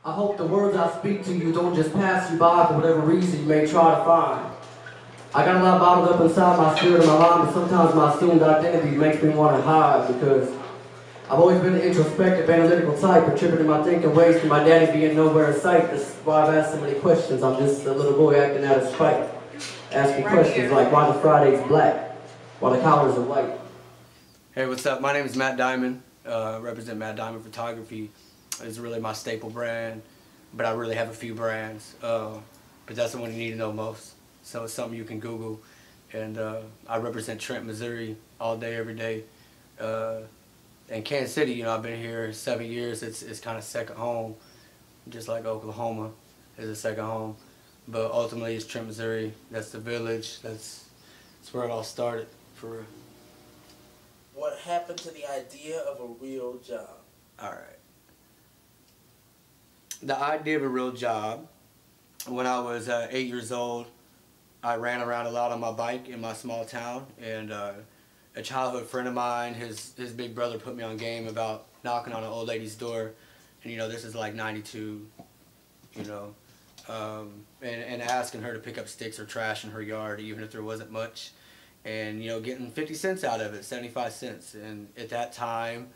I hope the words I speak to you don't just pass you by for whatever reason you may try to find. I got a lot bottled up inside my spirit and my mind, but sometimes my assumed identity makes me want to hide because I've always been an introspective, analytical type, contributing my thinking ways to my daddy being nowhere in sight. That's why I've asked so many questions. I'm just a little boy acting out of spite. Asking questions like why the Friday's black, while the collars are white. Hey, what's up? My name is Matt Diamond. Represent Matt Diamond Photography. It's really my staple brand, but I really have a few brands. But that's the one you need to know most. So it's something you can Google. And I represent Trent, Missouri all day, every day. And Kansas City, you know, I've been here 7 years. It's kind of second home, just like Oklahoma is a second home. But ultimately, it's Trent, Missouri. That's the village. That's where it all started for real. What happened to the idea of a real job? All right. The idea of a real job, when I was 8 years old, I ran around a lot on my bike in my small town, and a childhood friend of mine, his big brother put me on game about knocking on an old lady's door, and you know, this is like 92, you know, and asking her to pick up sticks or trash in her yard, even if there wasn't much, and you know, getting 50 cents out of it, 75 cents, and at that time,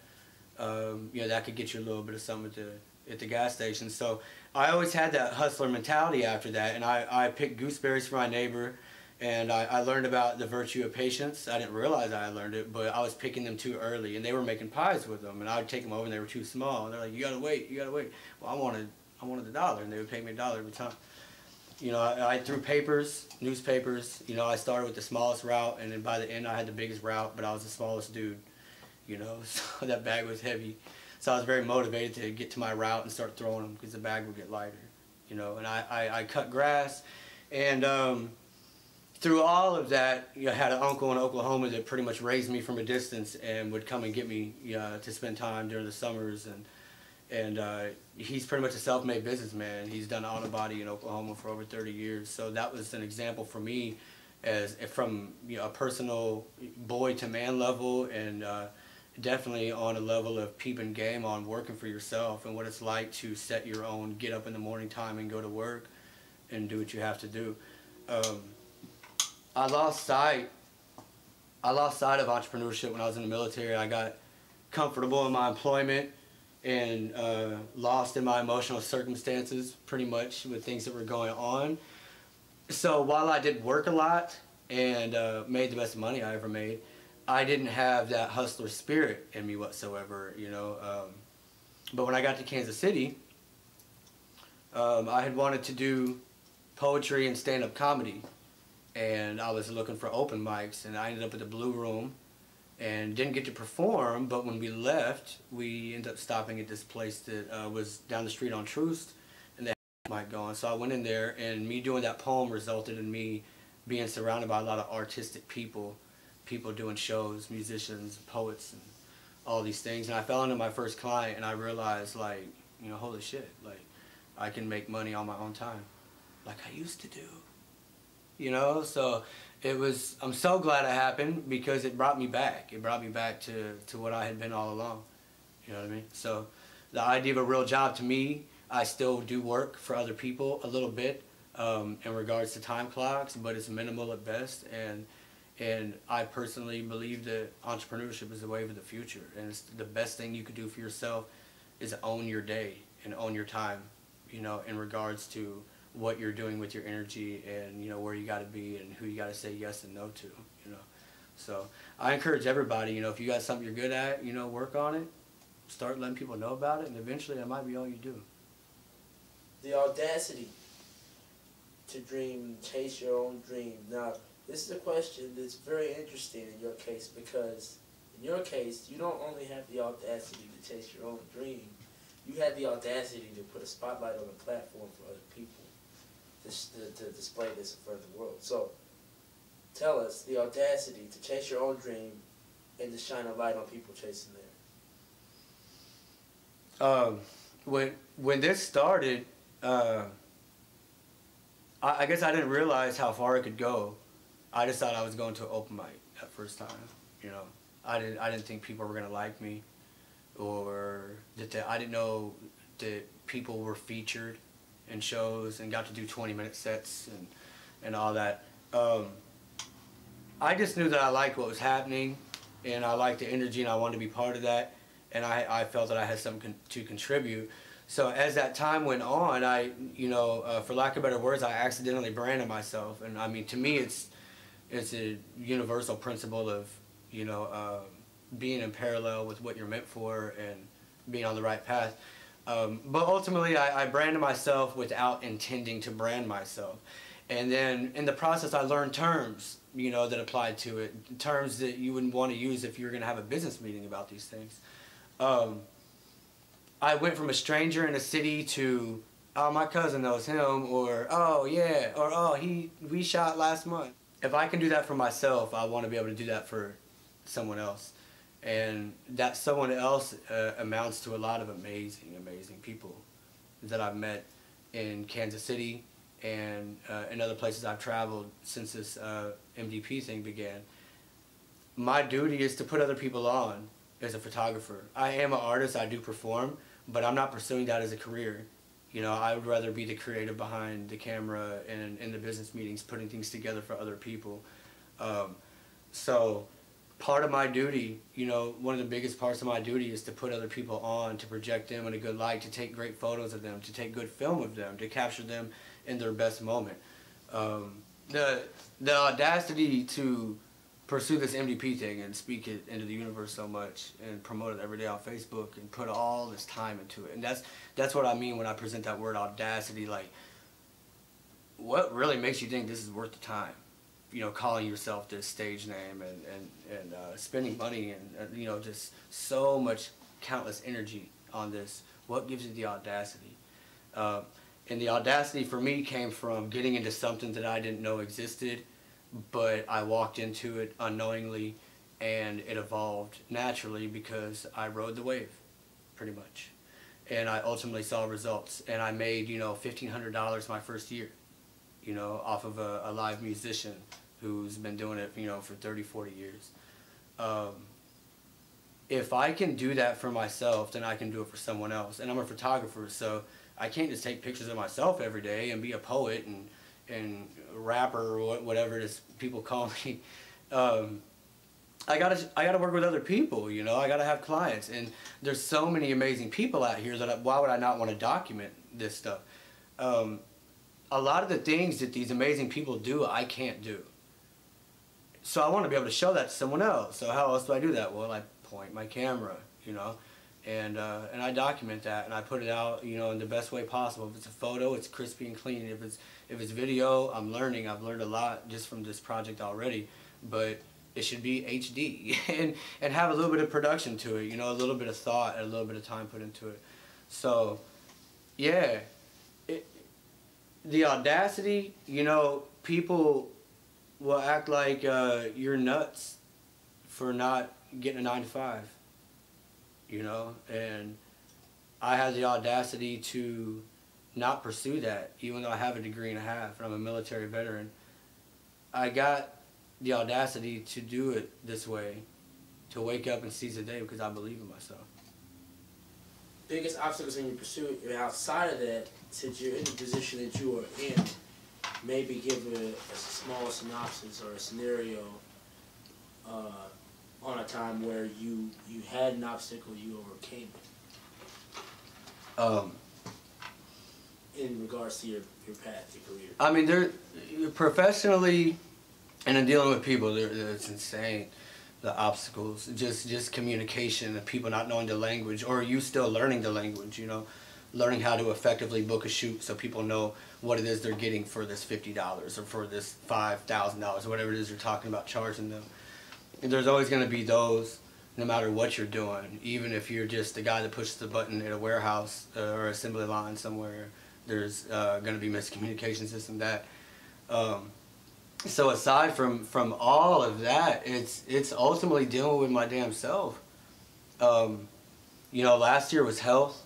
you know, that could get you a little bit of something at the gas station. So I always had that hustler mentality after that, and I picked gooseberries for my neighbor, and I learned about the virtue of patience. I didn't realize I learned it, but I was picking them too early, and they were making pies with them, and I would take them over, and they were too small, and they're like, you gotta wait, you gotta wait. Well, I wanted $1, and they would pay me $1 every time. You know, I threw papers, newspapers. You know, I started with the smallest route, and then by the end I had the biggest route, but I was the smallest dude. You know, so that bag was heavy. So I was very motivated to get to my route and start throwing them because the bag would get lighter. You know, and I cut grass, and through all of that, you know, I had an uncle in Oklahoma that pretty much raised me from a distance and would come and get me to spend time during the summers, and he's pretty much a self-made businessman. He's done auto body in Oklahoma for over 30 years. So that was an example for me as from, you know, a personal boy to man level, and definitely on a level of peeping game on working for yourself and what it's like to set your own, get up in the morning time and go to work and do what you have to do. I lost sight of entrepreneurship when I was in the military. I got comfortable in my employment and lost in my emotional circumstances pretty much with things that were going on. So while I did work a lot and made the best money I ever made, I didn't have that hustler spirit in me whatsoever, you know. But when I got to Kansas City, I had wanted to do poetry and stand-up comedy, and I was looking for open mics, and I ended up at the Blue Room and didn't get to perform. But when we left, we ended up stopping at this place that was down the street on Troost, and they had a mic going. So I went in there, and me doing that poem resulted in me being surrounded by a lot of artistic people doing shows, musicians, poets, and all these things. And I fell into my first client, and I realized, like, you know, holy shit, like, I can make money on my own time, like I used to do. You know, so it was, I'm so glad it happened because it brought me back. It brought me back to what I had been all along. You know what I mean? So the idea of a real job to me, I still do work for other people a little bit in regards to time clocks, but it's minimal at best. And I personally believe that entrepreneurship is the wave of the future, and it's the best thing you could do for yourself is own your day and own your time, you know, in regards to what you're doing with your energy and, you know, where you got to be and who you got to say yes and no to, you know. So I encourage everybody, you know, if you got something you're good at, you know, work on it, start letting people know about it, and eventually that might be all you do. The audacity to dream, chase your own dream. Now, this is a question that's very interesting in your case, because in your case, you don't only have the audacity to chase your own dream, you had the audacity to put a spotlight on a platform for other people to display this in front of the world. So, tell us the audacity to chase your own dream and to shine a light on people chasing theirs. When this started, I guess I didn't realize how far it could go. I just thought I was going to an open mic that first time. You know, I didn't think people were gonna like me, or that I didn't know that people were featured in shows and got to do 20-minute sets and all that. I just knew that I liked what was happening, and I liked the energy, and I wanted to be part of that, and I felt that I had something to contribute. So as that time went on, for lack of better words, I accidentally branded myself. And I mean, to me, it's a universal principle of, being in parallel with what you're meant for and being on the right path. But ultimately, I branded myself without intending to brand myself. And then in the process, I learned terms, that applied to it, terms that you wouldn't want to use if you were going to have a business meeting about these things. I went from a stranger in a city to, oh, my cousin knows him, or, oh, yeah, or, oh, we shot last month. If I can do that for myself, I want to be able to do that for someone else. And that someone else amounts to a lot of amazing, amazing people that I've met in Kansas City and in other places I've traveled since this MDP thing began. My duty is to put other people on as a photographer. I am an artist, I do perform, but I'm not pursuing that as a career. I would rather be the creative behind the camera and in the business meetings, putting things together for other people. So part of my duty, one of the biggest parts of my duty is to put other people on, to project them in a good light, to take great photos of them, to take good film of them, to capture them in their best moment. The audacity to pursue this MDP thing and speak it into the universe so much and promote it every day on Facebook and put all this time into it. And that's what I mean when I present that word audacity. Like, what really makes you think this is worth the time? Calling yourself this stage name and spending money and just so much countless energy on this. What gives you the audacity? And the audacity for me came from getting into something that I didn't know existed, but I walked into it unknowingly, and it evolved naturally because I rode the wave, pretty much. And I ultimately saw results, and I made, $1,500 my first year, off of a live musician who's been doing it, for 30, 40 years. If I can do that for myself, then I can do it for someone else. And I'm a photographer, so I can't just take pictures of myself every day and be a poet and rapper or whatever it is people call me. I gotta work with other people, I gotta have clients, and there's so many amazing people out here that why would I not want to document this stuff? A lot of the things that these amazing people do, I can't do. So I want to be able to show that to someone else. So how else do I do that? Well, I point my camera, and I document that, and I put it out, in the best way possible. If it's a photo, it's crispy and clean. If it's video, I'm learning. I've learned a lot just from this project already, but it should be HD and have a little bit of production to it, a little bit of thought and a little bit of time put into it. So, yeah, the audacity, people will act like you're nuts for not getting a 9-to-5, and I had the audacity to not pursue that, even though I have a degree and a half and I'm a military veteran. I got the audacity to do it this way, to wake up and seize the day because I believe in myself. Biggest obstacles in your pursuit, and outside of that, since you're in the position that you are in, maybe give a small synopsis or a scenario on a time where you had an obstacle, you overcame it. In regards to your path, your career. I mean, professionally, and in dealing with people, it's insane. The obstacles, just communication, and people not knowing the language, or you still learning the language, learning how to effectively book a shoot so people know what it is they're getting for this $50 or for this $5,000 or whatever it is you're talking about charging them. And there's always going to be those, no matter what you're doing, even if you're just the guy that pushes the button at a warehouse or assembly line somewhere, there's going to be miscommunications, this and that. So aside from all of that, it's ultimately dealing with my damn self. Last year was health.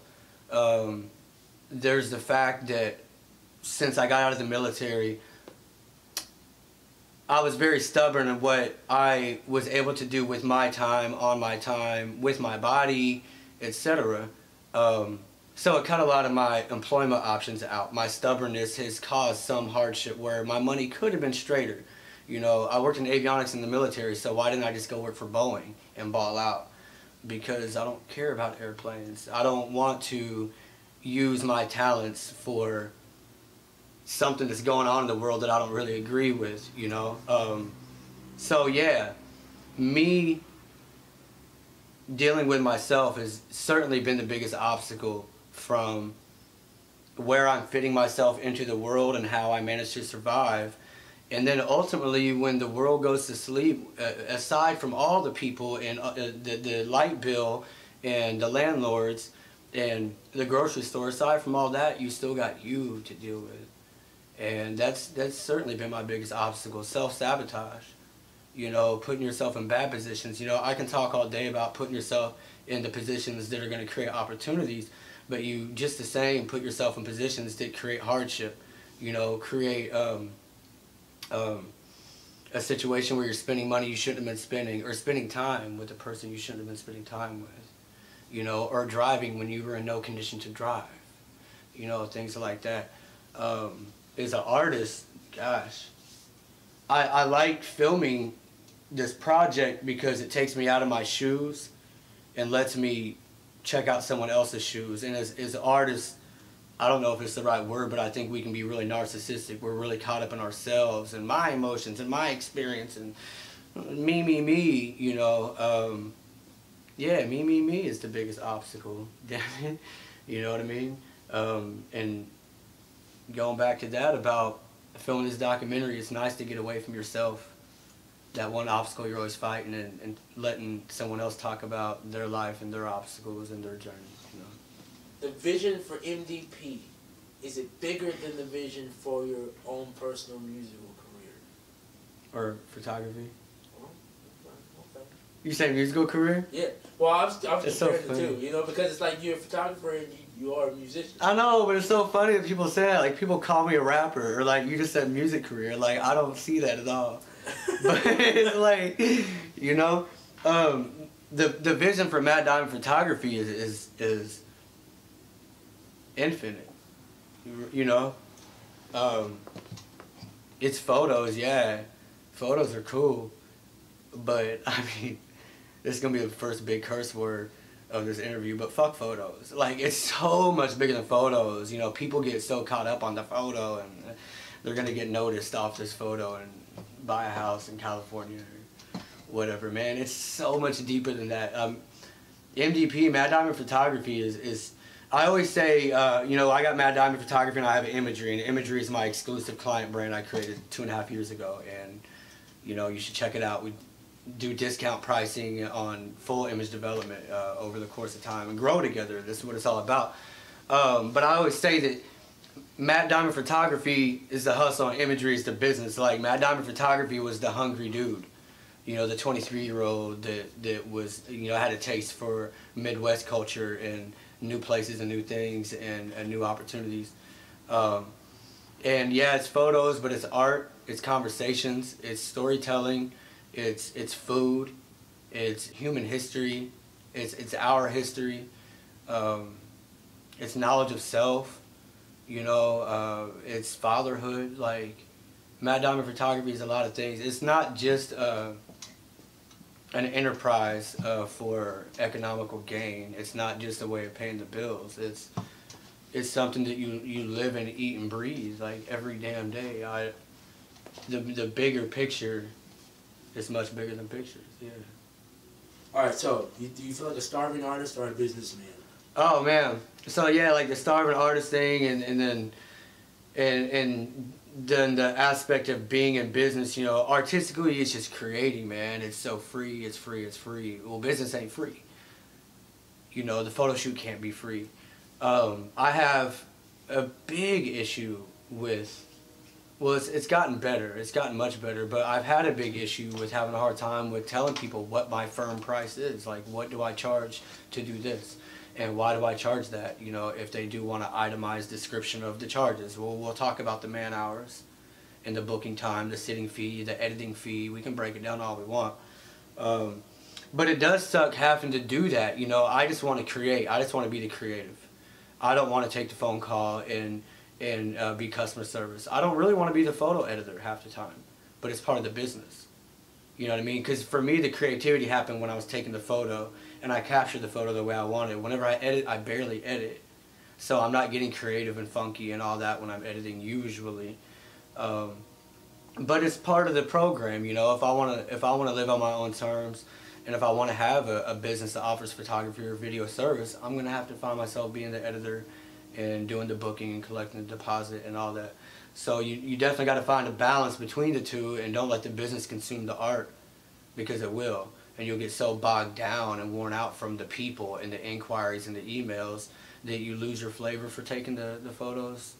There's the fact that since I got out of the military, I was very stubborn in what I was able to do with my time, on my time, with my body, etc. So it cut a lot of my employment options out. My stubbornness has caused some hardship where my money could have been straighter. You know, I worked in avionics in the military, so why didn't I just go work for Boeing and ball out? Because I don't care about airplanes. I don't want to use my talents for something that's going on in the world that I don't really agree with, you know? So yeah, me dealing with myself has certainly been the biggest obstacle from where I'm fitting myself into the world and how I manage to survive. And then ultimately, when the world goes to sleep, aside from all the people and the light bill and the landlords and the grocery store, aside from all that, you still got you to deal with. And that's certainly been my biggest obstacle, self-sabotage. You know, putting yourself in bad positions. You know, I can talk all day about putting yourself in the positions that are going to create opportunities, but you just the same put yourself in positions that create hardship. You know, create a situation where you're spending money you shouldn't have been spending, or spending time with a person you shouldn't have been spending time with, you know, or driving when you were in no condition to drive, you know, things like that. As an artist, gosh, I like filming this project because it takes me out of my shoes and lets me check out someone else's shoes. And as artists, I don't know if it's the right word, but I think we can be really narcissistic. We're really caught up in ourselves and my emotions and my experience and me, you know. Yeah, me is the biggest obstacle. Damn it. You know what I mean? And going back to that about filming this documentary, it's nice to get away from yourself. That one obstacle you're always fighting, and letting someone else talk about their life and their obstacles and their journey, you know. The vision for MDP, is it bigger than the vision for your own personal musical career? Or photography? Oh, okay. You say musical career? Yeah. Well, I was comparing so the two, you know, because it's like you're a photographer and you are a musician. I know, but it's so funny that people say that. Like, people call me a rapper, or like, you just said music career. Like, I don't see that at all. But it's like, you know, the vision for Matt Diamond Photography is infinite. You know, it's photos. Yeah, photos are cool, but I mean, this is gonna be the first big curse word of this interview. But fuck photos. Like, it's so much bigger than photos. You know, people get so caught up on the photo, and they're gonna get noticed off this photo and buy a house in California or whatever. Man, it's so much deeper than that. MDP, Mad Diamond Photography, is I always say, you know, I got Mad Diamond Photography and I have Imagery, and Imagery is my exclusive client brand I created 2.5 years ago, and you know, you should check it out. We do discount pricing on full image development over the course of time and grow together. This is what it's all about. But I always say that Matt Diamond Photography is the hustle and Imagery is the business. Like, Matt Diamond Photography was the hungry dude, you know, the 23-year-old that was, you know, had a taste for Midwest culture and new places and new things and new opportunities. And yeah, it's photos, but it's art, it's conversations, it's storytelling, it's food, it's human history, it's our history, it's knowledge of self. You know, it's fatherhood. Like, Mad Diamond Photography is a lot of things. It's not just an enterprise for economical gain. It's not just a way of paying the bills. It's something that you live and eat and breathe, like, every damn day. The bigger picture is much bigger than pictures. Yeah. All right. So, do you feel like a starving artist or a businessman? Oh man, so yeah, like the starving artist thing, and then the aspect of being in business. You know, artistically, it's just creating, man. It's so free. It's free. It's free. Well, business ain't free. You know, the photo shoot can't be free. I have a big issue with. Well, it's gotten better. It's gotten much better, but I've had a big issue with having a hard time with telling people what my firm price is. Like, what do I charge to do this? And why do I charge that? You know, if they do want an itemized description of the charges. Well, we'll talk about the man hours and the booking time, the sitting fee, the editing fee. We can break it down all we want. But it does suck having to do that. You know, I just want to create. I just want to be the creative. I don't want to take the phone call and be customer service. I don't really want to be the photo editor half the time, but it's part of the business. You know what I mean? Because for me, the creativity happened when I was taking the photo, and I captured the photo the way I wanted. Whenever I edit, I barely edit. So I'm not getting creative and funky and all that when I'm editing usually. But it's part of the program, you know. If I want to live on my own terms, and if I want to have a business that offers photography or video service, I'm gonna have to find myself being the editor and doing the booking and collecting the deposit and all that. So you definitely got to find a balance between the two, and don't let the business consume the art, because it will. And you'll get so bogged down and worn out from the people and the inquiries and the emails that you lose your flavor for taking the photos,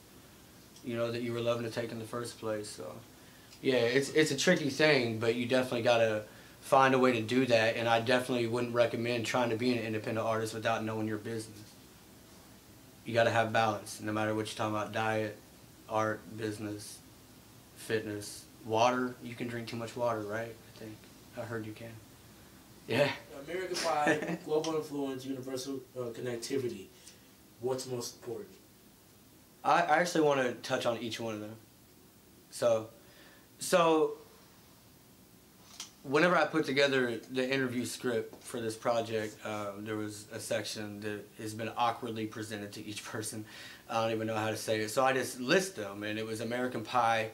you know, that you were loving to take in the first place. So yeah, it's a tricky thing, but you definitely got to find a way to do that. And I definitely wouldn't recommend trying to be an independent artist without knowing your business. You got to have balance, no matter what you're talking about: diet, art, business, fitness, water. You can drink too much water, right? I think I heard you can. Yeah. American Pie, global influence, universal connectivity. What's most important? I actually want to touch on each one of them. So whenever I put together the interview script for this project, there was a section that has been awkwardly presented to each person. I don't even know how to say it. So I just list them, and it was American Pie,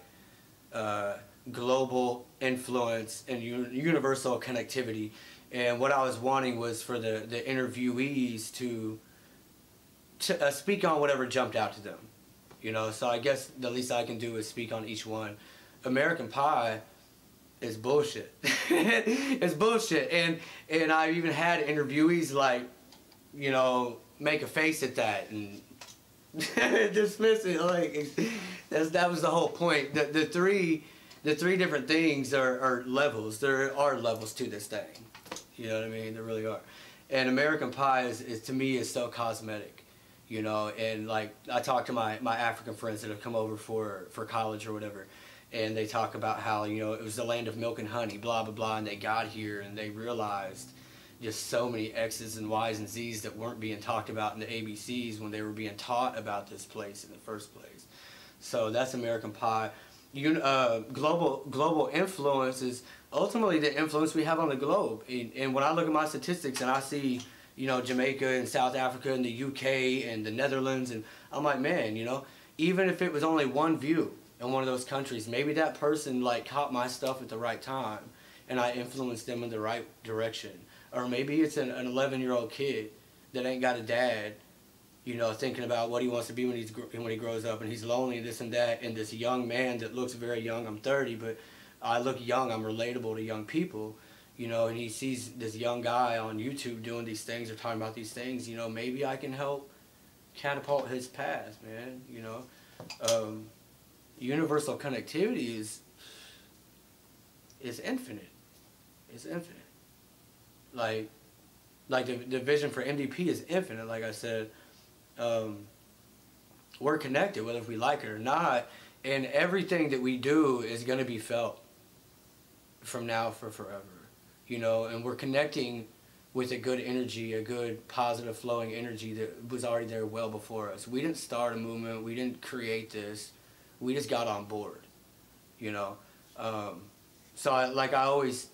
global influence, and universal connectivity. And what I was wanting was for the interviewees to speak on whatever jumped out to them. You know, so I guess the least I can do is speak on each one. American Pie is bullshit. It's bullshit. And I even had interviewees, like, you know, make a face at that and dismiss it. Like, that was the whole point. The three different things are levels. There are levels to this thing. You know what I mean? There really are. And American Pie is to me, is so cosmetic, you know. And like, I talk to my African friends that have come over for college or whatever, and they talk about how, you know, it was the land of milk and honey, blah blah blah, and they got here and they realized just so many X's and Y's and Z's that weren't being talked about in the ABCs when they were being taught about this place in the first place. So that's American Pie. Global influence is ultimately the influence we have on the globe. And when I look at my statistics and I see, you know, Jamaica and South Africa and the UK and the Netherlands, and I'm like, man, you know, even if it was only one view in one of those countries, maybe that person like caught my stuff at the right time and I influenced them in the right direction. Or maybe it's an 11-year-old kid that ain't got a dad, you know, thinking about what he wants to be when he grows up, and he's lonely, this and that, and this young man that looks very young. I'm 30, but I look young. I'm relatable to young people, you know, and he sees this young guy on YouTube doing these things or talking about these things. You know, maybe I can help catapult his path, man. You know, universal connectivity is infinite. It's infinite. Like the vision for MDP is infinite. Like I said, we're connected, whether if we like it or not, and everything that we do is going to be felt from now for forever, you know. And we're connecting with a good energy, a good positive flowing energy that was already there well before us. We didn't start a movement, we didn't create this, we just got on board, you know. So I always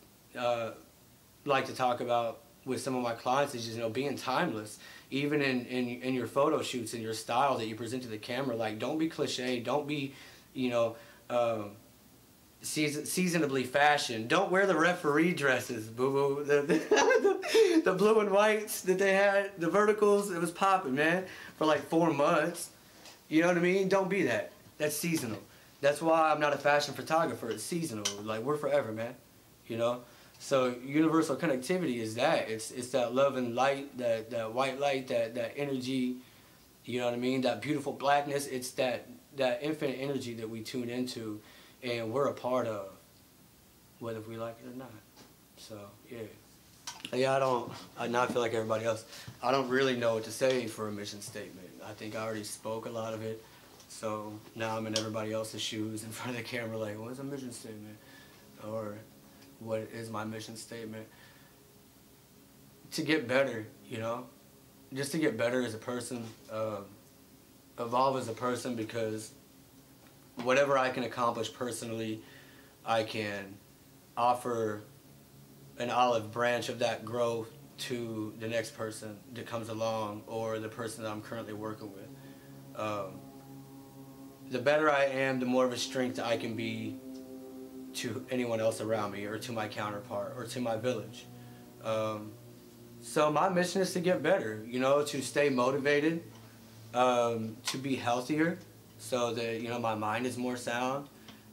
like to talk about with some of my clients is just, you know, being timeless, even in your photo shoots and your style that you present to the camera. Like, don't be cliche, don't be, you know, seasonably fashioned. Don't wear the referee dresses, boo-boo. The blue and whites that they had, the verticals, it was popping, man, for like 4 months. You know what I mean? Don't be that. That's seasonal. That's why I'm not a fashion photographer. It's seasonal. Like, we're forever, man. You know? So universal connectivity is that. It's that love and light, that white light, that energy, you know what I mean? That beautiful blackness. It's that infinite energy that we tune into and we're a part of, whether we like it or not. So, yeah. Yeah, I feel like everybody else, I don't really know what to say for a mission statement. I think I already spoke a lot of it. So now I'm in everybody else's shoes in front of the camera like, what's a mission statement? Or what is my mission statement? To get better, you know? Just to get better as a person, evolve as a person, because whatever I can accomplish personally, I can offer an olive branch of that growth to the next person that comes along, or the person that I'm currently working with. The better I am, the more of a strength I can be to anyone else around me, or to my counterpart, or to my village. So my mission is to get better, you know, to stay motivated, to be healthier, so that, you know, my mind is more sound,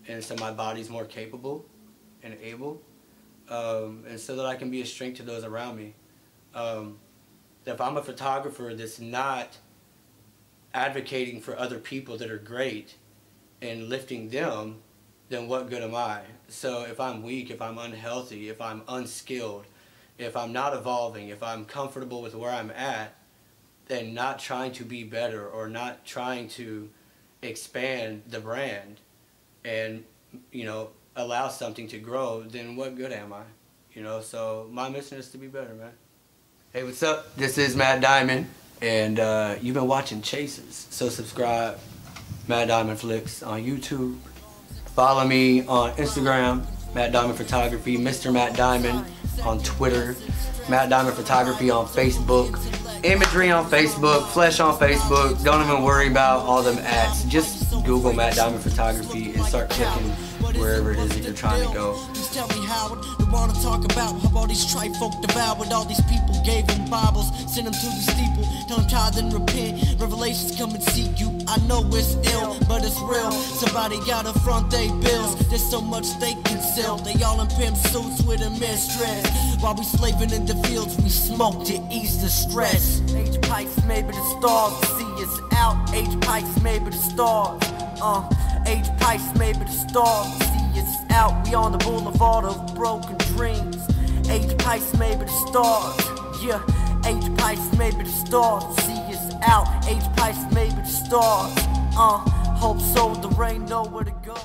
and so my body's more capable and able, and so that I can be a strength to those around me. If I'm a photographer that's not advocating for other people that are great and lifting them, then what good am I? So if I'm weak, if I'm unhealthy, if I'm unskilled, if I'm not evolving, if I'm comfortable with where I'm at, then not trying to be better, or not trying to expand the brand and, you know, allow something to grow, then what good am I? You know, so my mission is to be better, man. Hey, what's up? This is Matt Diamond, and you've been watching Chasers. So subscribe, Matt Diamond Flix on YouTube. Follow me on Instagram, Matt Diamond Photography, Mr. Matt Diamond on Twitter, Matt Diamond Photography on Facebook, Imagery on Facebook, Flesh on Facebook. Don't even worry about all them ads. Just Google Matt Diamond Photography and start clicking wherever it is that you're trying to go. Just tell me, Howard, they wanna talk about how all these tribe folk devoured all these people, gave them Bibles, sent them to the steeple, tell them tithe and repent, revelations come and seek you. I know it's ill, but it's real. Somebody gotta front they bills, there's so much they can sell. They all in pimp suits with a mistress, while we slaving in the fields, we smoke to ease the stress. H pipes maybe the stars, see us out. H pipes maybe the stars, H pipes maybe the stars, see us out. We on the boulevard of broken dreams. H pipes maybe the stars, yeah. H pipes maybe the stars, see us out. H pipes maybe the stars, hope so, there ain't nowhere to go.